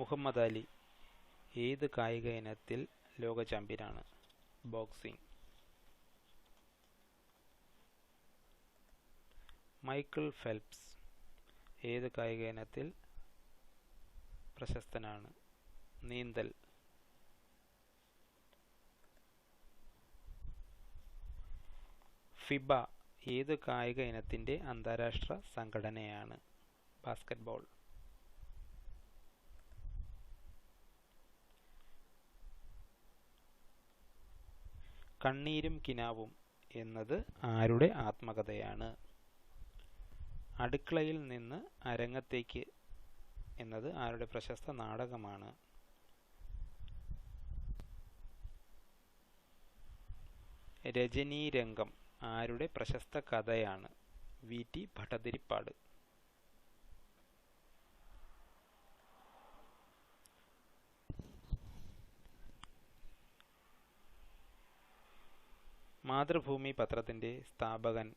മുഹമ്മദ് അലി ഏത് കായിക ഇനത്തിൽ ലോക ചാമ്പ്യനാണ്? ബോക്സിംഗ്. മൈക്കിൾ ഫെൽപ്സ് ഏത് കായിക ഇനത്തിൽ പ്രശസ്തനാണ്? നീന്തൽ. ഫിബ ഏത് കായിക ഇനത്തിൻ്റെ അന്താരാഷ്ട്ര സംഘടനയാണ്? ബാസ്കറ്റ്ബോൾ. കണ്ണീരും കിനാവും എന്നത് ആരുടെ ആത്മകഥയാണ്? അടുക്കളയിൽ നിന്ന് അരങ്ങത്തേക്ക് എന്നത് ആരുടെ പ്രശസ്ത നാടകമാണ്? രജനീരംഗം ആരുടെ പ്രശസ്ത കഥയാണ്? വി.ടി. ഭട്ടതിരിപ്പാട്. മാതൃഭൂമി പത്രത്തിൻ്റെ സ്ഥാപകൻ.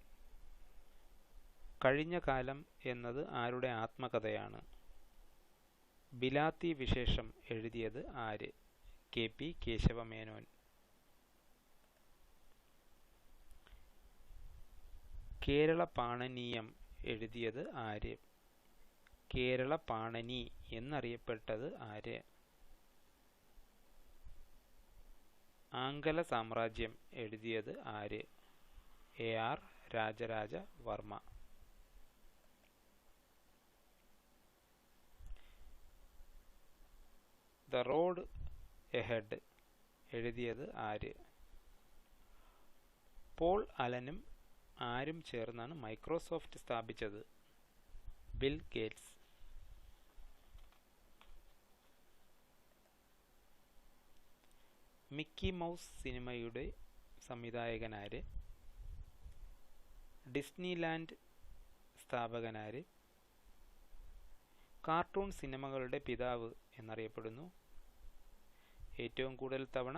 കഴിഞ്ഞ കാലം എന്നത് ആരുടെ ആത്മകഥയാണ്? ബിലാത്തി വിശേഷം എഴുതിയത് ആര്? കെ.പി. കേശവമേനോൻ. കേരള പാണനീയം എഴുതിയത് ആര്? കേരള പാണനി എന്നറിയപ്പെട്ടത് ആര്? ആംഗല സാമ്രാജ്യം എഴുതിയത് ആര്? A R. Rajaraja Varma. The road ahead എഴുതിയത് ആര്? പോൾ അലനും ആരും ചേർന്നാണ് മൈക്രോസോഫ്റ്റ് സ്ഥാപിച്ചത്? Bill Gates. മിക്കി മൗസ് സിനിമയുടെ സംവിധായകനാര്? ഡിസ്നിലാൻഡ് സ്ഥാപകനാര്? കാർട്ടൂൺ സിനിമകളുടെ പിതാവ് എന്നറിയപ്പെടുന്നു? ഏറ്റവും കൂടുതൽ തവണ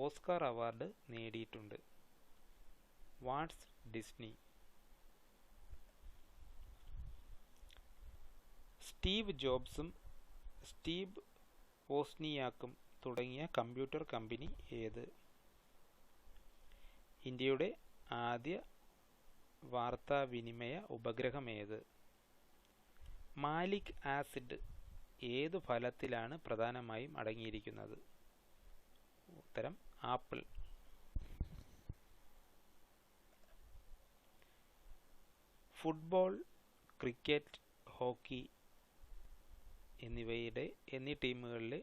ഓസ്കാർ അവാർഡ് നേടിയിട്ടുണ്ട്? Walt Disney. സ്റ്റീവ് ജോബ്സും സ്റ്റീവ് വോസ്നിയാക്കും തുടങ്ങിയ കമ്പ്യൂട്ടർ കമ്പനി ഏത്? ഇന്ത്യയുടെ ആദ്യ വാർത്താവിനിമയ ഉപഗ്രഹം ഏത്? മാലിക് ആസിഡ് ഏതു ഫലത്തിലാണ് പ്രധാനമായും അടങ്ങിയിരിക്കുന്നത്? ഉത്തരം ആപ്പിൾ. ഫുട്ബോൾ, ക്രിക്കറ്റ്, ഹോക്കി എന്നീ ടീമുകളിലെ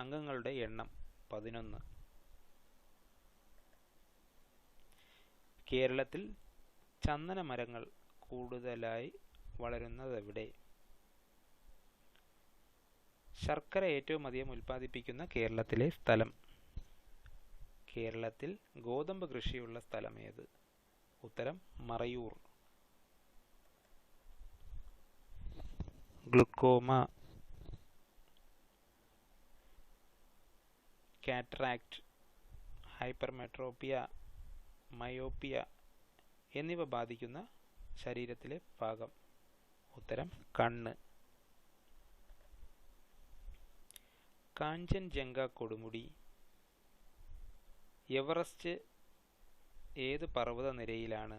അംഗങ്ങളുടെ എണ്ണം 11. കേരളത്തിൽ ചന്ദനമരങ്ങൾ കൂടുതലായി വളരുന്നതെവിടെ? ശർക്കര ഏറ്റവും അധികം ഉൽപ്പാദിപ്പിക്കുന്ന കേരളത്തിലെ സ്ഥലം? കേരളത്തിൽ ഗോതമ്പ് കൃഷിയുള്ള സ്ഥലം ഏത്? ഉത്തരം Marayoor. Glaucoma, cataract, hypermetropia, myopia എന്നിവ ബാധിക്കുന്ന ശരീരത്തിലെ ഭാഗം? ഉത്തരം കണ്ണ്. കാഞ്ചൻജംഗ കൊടുമുടി, എവറസ്റ്റ് ഏത് പർവ്വതനിരയിലാണ്?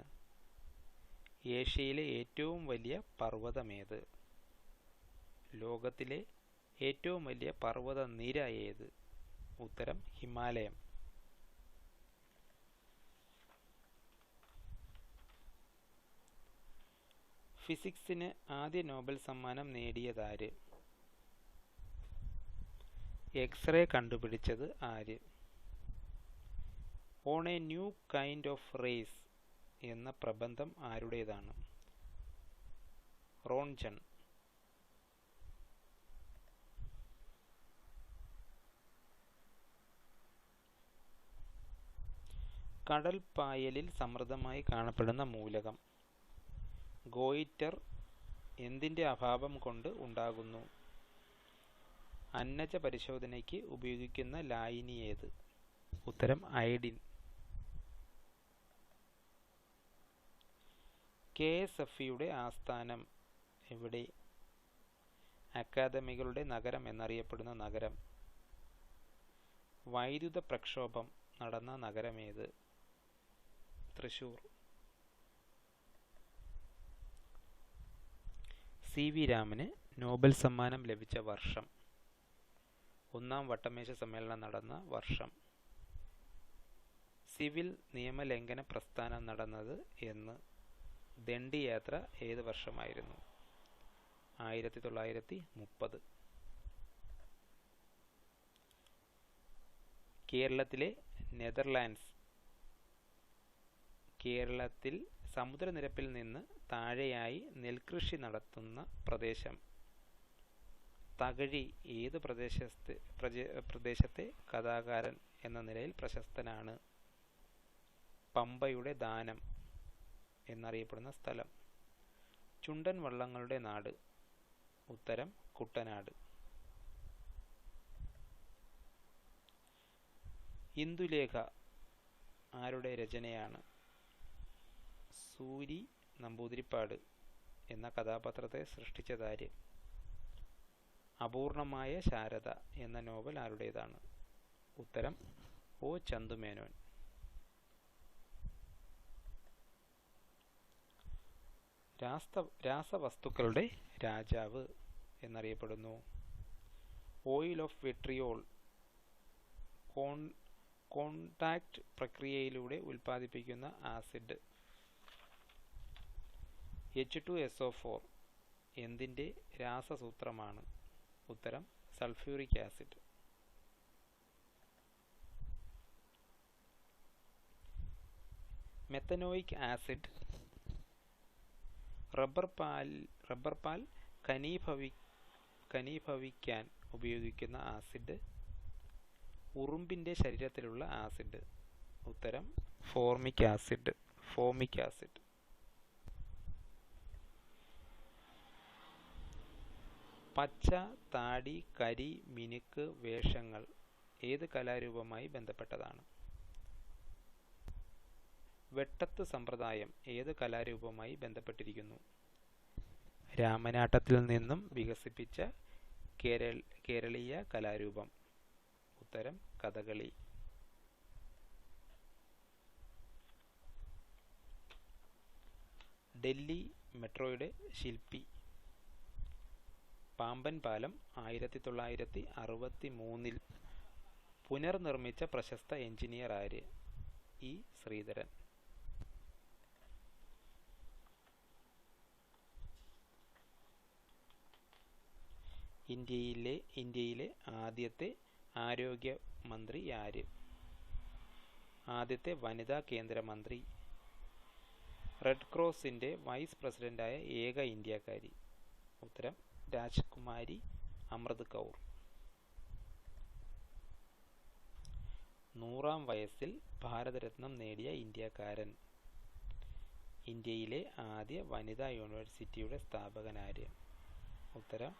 ഏഷ്യയിലെ ഏറ്റവും വലിയ പർവ്വതമേത്? ലോകത്തിലെ ഏറ്റവും വലിയ പർവ്വതനിര ഏത്? ഉത്തരം ഹിമാലയം. ഫിസിക്സിന് ആദ്യ നോബൽ സമ്മാനം നേടിയതാര്? എക്സ്റേ കണ്ടുപിടിച്ചത് ആര്? On a new kind of rays എന്ന പ്രബന്ധം ആരുടേതാണ്? റോൺജൺ. കടൽപ്പായലിൽ സമൃദ്ധമായി കാണപ്പെടുന്ന മൂലകം? ഗോയിറ്റർ എന്തിൻ്റെ അഭാവം കൊണ്ട് ഉണ്ടാകുന്നു? അന്നജ പരിശോധനയ്ക്ക് ഉപയോഗിക്കുന്ന ലായിനി ഏത്? ഉത്തരം അയഡിൻ. KSFE-യുടെ ആസ്ഥാനം എവിടെ? അക്കാദമികളുടെ നഗരം എന്നറിയപ്പെടുന്ന നഗരം. വൈദ്യുത പ്രക്ഷോഭം നടന്ന നഗരമേത്? തൃശൂർ. CV രാമന് നോബൽ സമ്മാനം ലഭിച്ച വർഷം. ഒന്നാം വട്ടമേശ സമ്മേളനം നടന്ന വർഷം. സിവിൽ നിയമലംഘന പ്രസ്ഥാനം നടന്നത് എന്ന്? ദണ്ഡി യാത്ര ഏത് വർഷമായിരുന്നു? 1930. കേരളത്തിലെ നെതർലാൻഡ്സ്. കേരളത്തിൽ സമുദ്രനിരപ്പിൽ നിന്ന് താഴെയായി നെൽകൃഷി നടത്തുന്ന പ്രദേശം. തകഴി ഏത് പ്രദേശത്തെ കഥാകാരൻ എന്ന നിലയിൽ പ്രശസ്തനാണ്? പമ്പയുടെ ദാനം എന്നറിയപ്പെടുന്ന സ്ഥലം. ചുണ്ടൻ വള്ളങ്ങളുടെ നാട്. ഉത്തരം കുട്ടനാട്. ഇന്ദുലേഖ ആരുടെ രചനയാണ്? സൂരി നമ്പൂതിരിപ്പാട് എന്ന കഥാപാത്രത്തെ സൃഷ്ടിച്ചതാര്? അപൂർണമായ ശാരദ എന്ന നോവൽ ആരുടേതാണ്? ഉത്തരം O. ചന്തുമേനോൻ. രാസവസ്തുക്കളുടെ രാജാവ് എന്നറിയപ്പെടുന്നു? ഓയിൽ ഓഫ് വിട്രിയോൾ കോണ്ടാക്ട് പ്രക്രിയയിലൂടെ ഉൽപ്പാദിപ്പിക്കുന്ന ആസിഡ്. H2SO4 എന്തിൻ്റെ രാസസൂത്രമാണ്? ഉത്തരം sulphuric acid. Methanoic acid. Rubber പാൽ ഘനീഭവിക്കാൻ ഉപയോഗിക്കുന്ന ആസിഡ്. ഉറുമ്പിൻ്റെ ശരീരത്തിലുള്ള ആസിഡ്. ഉത്തരം ഫോമിക് ആസിഡ്. പച്ച, താടി, കരി, മിനുക്ക് വേഷങ്ങൾ ഏത് കലാരൂപവുമായി ബന്ധപ്പെട്ടതാണ്? വെട്ടത്ത് സമ്പ്രദായം ഏത് കലാരൂപവുമായി ബന്ധപ്പെട്ടിരിക്കുന്നു? രാമനാട്ടത്തിൽ നിന്നും വികസിപ്പിച്ച കേരളീയ കലാരൂപം. ഉത്തരം കഥകളി. ഡൽഹി മെട്രോയുടെ ശില്പി. പാമ്പൻ പാലം 1963 പുനർനിർമ്മിച്ച പ്രശസ്ത എഞ്ചിനീയർ ആര്? E. ശ്രീധരൻ. ഇന്ത്യയിലെ ആദ്യത്തെ ആരോഗ്യമന്ത്രി ആര്? ആദ്യത്തെ വനിതാ കേന്ദ്രമന്ത്രി. റെഡ് ക്രോസിൻ്റെ വൈസ് പ്രസിഡന്റായ ഏക ഇന്ത്യക്കാരി. ഉത്തരം രാജ്കുമാരി അമൃത് കൗർ. 100-ാം വയസ്സിൽ ഭാരതരത്നം നേടിയ ഇന്ത്യക്കാരൻ. ഇന്ത്യയിലെ ആദ്യ വനിതാ യൂണിവേഴ്സിറ്റിയുടെ സ്ഥാപകനാര്? ഉത്തരം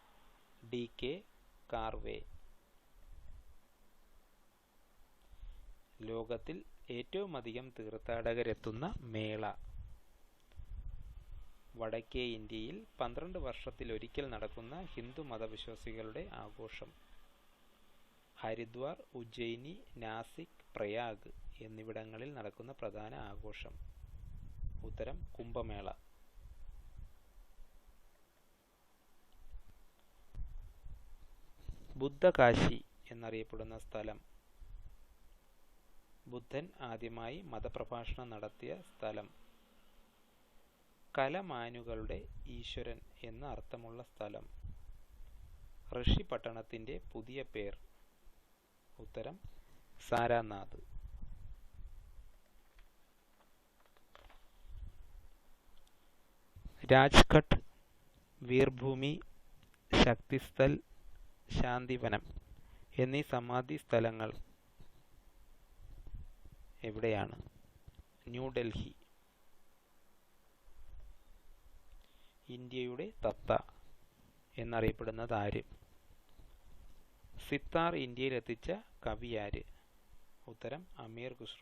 D.K. കാർവേ. ലോകത്തിൽ ഏറ്റവുമധികം തീർത്ഥാടകരെത്തുന്ന മേള. വടക്കേ ഇന്ത്യയിൽ 12 വർഷത്തിലൊരിക്കൽ നടക്കുന്ന ഹിന്ദു മതവിശ്വാസികളുടെ ആഘോഷം. ഹരിദ്വാർ, ഉജ്ജയിനി, നാസിക്, പ്രയാഗ് എന്നിവിടങ്ങളിൽ നടക്കുന്ന പ്രധാന ആഘോഷം. ഉത്തരം കുംഭമേള. ബുദ്ധകാശി എന്നറിയപ്പെടുന്ന സ്ഥലം. ബുദ്ധൻ ആദ്യമായി മതപ്രഭാഷണം നടത്തിയ സ്ഥലം. കലമാനുകളുടെ ഈശ്വരൻ എന്ന അർത്ഥമുള്ള സ്ഥലം. ഋഷി പട്ടണത്തിൻ്റെ പുതിയ പേർ. ഉത്തരം സാരാനാഥ്. രാജ്ഘട്ട്, വീർഭൂമി, ശക്തിസ്ഥൽ, ശാന്തിവനം എന്നീ സമാധി സ്ഥലങ്ങൾ എവിടെയാണ്? ന്യൂഡൽഹി. ഇന്ത്യയുടെ തത്ത എന്നറിയപ്പെടുന്നത് ആര്? സിത്താർ ഇന്ത്യയിലെത്തിച്ച കവി ആര്? ഉത്തരം അമീർ ഖുസ്രു.